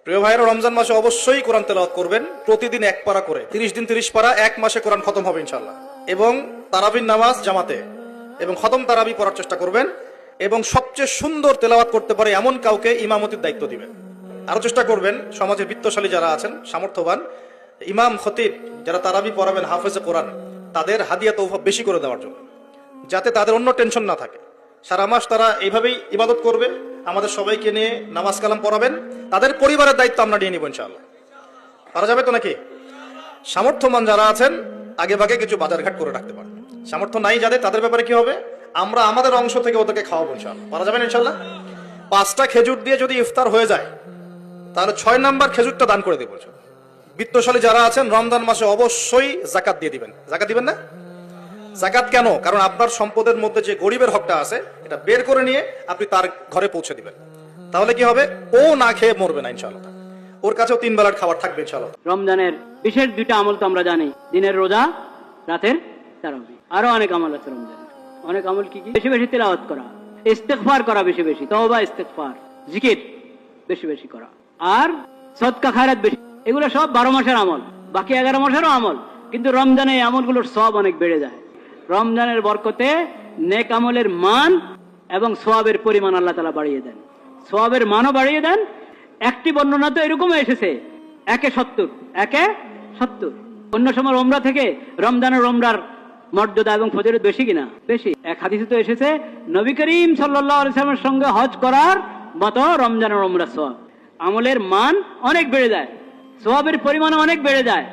প্রিয় ভাইরা, রমজান মাসে অবশ্যই কোরআন তেলাওয়াত করবেন, প্রতিদিন 1 পারা করে, 30 দিন 30 পারা, 1 মাসে কোরআন খতম হবে ইনশাআল্লাহ। এবং তারাবির নামাজ জামাতে এবং খতম তারাবি পড়ার চেষ্টা করবেন, এবং সবচেয়ে সুন্দর তেলাওয়াত করতে পারে এমন কাউকে ইমামতির দায়িত্ব দিবেন। আরো চেষ্টা করবেন সমাজের বিত্তশালী যারা আছেন, সামর্থ্যবান ইমাম খতিব যারা তারাবি পড়াবেন, হাফেজে কোরআন, তাদের হাদিয়া তৌফা বেশি করে দেওয়ার জন্য, যাতে তাদের অন্য টেনশন না থাকে। সারা মাস তারা এইভাবেই ইবাদত করবে, আমাদের সবাইকে নিয়ে নামাজ কালাম পড়াবেন, তাদের পরিবারের দায়িত্ব আমরা নিয়ে নিব ইনশাআল্লাহ। পারা যাবে তো নাকি? সামর্থ্যবান যারা আছেন আগে ভাগে কিছু বাজারঘাট করে রাখতে পারেন। সামর্থ্য নাই যাদের, তাদের ব্যাপারে কি হবে? আমরা আমাদের অংশ থেকে ওদেরকে খাওয়াবো ইনশাআল্লাহ। পারা যাবে ইনশাআল্লাহ। 5টা খেজুর দিয়ে যদি ইফতার হয়ে যায়, তাহলে 6 নাম্বার খেজুরটা দান করে দেবো। বিত্তশালী যারা আছেন রমজান মাসে অবশ্যই জাকাত দিয়ে দিবেন। জাকাত দিবেন না? জাকাত কেন? কারণ আপনার সম্পদের মধ্যে যে গরিবের হকটা আছে, এটা বের করে নিয়ে আপনি তার ঘরে পৌঁছে দিবেন। তাহলে কি হবে? ও না খেয়ে মরবে না ইনশাআল্লাহ, ওর কাছেও 3 বেলার খাবার থাকবে ইনশাআল্লাহ। রমজানের বিশেষ 2টা আমল তো আমরা জানি, দিনের রোজা, রাতের তারাবি। আরো অনেক আমল আছে রমজানের। অনেক আমল কি কি? বেশি বেশি তেলাওয়াত করা, ইস্তেগফার করা বেশি বেশি, তওবা ইস্তেগফার, জিকির বেশি বেশি করা, আর সদকা খায়রাত বেশি। এগুলো সব 12 মাসের আমল, বাকি 11 মাসেরও আমল। কিন্তু রমজানে এই আমলগুলোর সব অনেক বেড়ে যায়। রমজানের বরকতে নেক আমলের মান এবং সওয়াবের পরিমাণ আল্লাহ তাআলা বাড়িয়ে দেন, সওয়াবের মানও বাড়িয়ে দেন। একটি বর্ণনা তো এরকম এসেছে 1/70। অন্য সময় উমরা থেকে রমজানের উমরার মর্যাদা এবং ফজিলত বেশি কিনা? বেশি। এক হাদিসে তো এসেছে নবী করিম সাল্লাল্লাহু আলাইহি ওয়াসাল্লামের সঙ্গে হজ করার মতো রমজানের উমরা সওয়াব। আমলের মান অনেক বেড়ে যায়, সওয়াবের পরিমাণ অনেক বেড়ে যায়।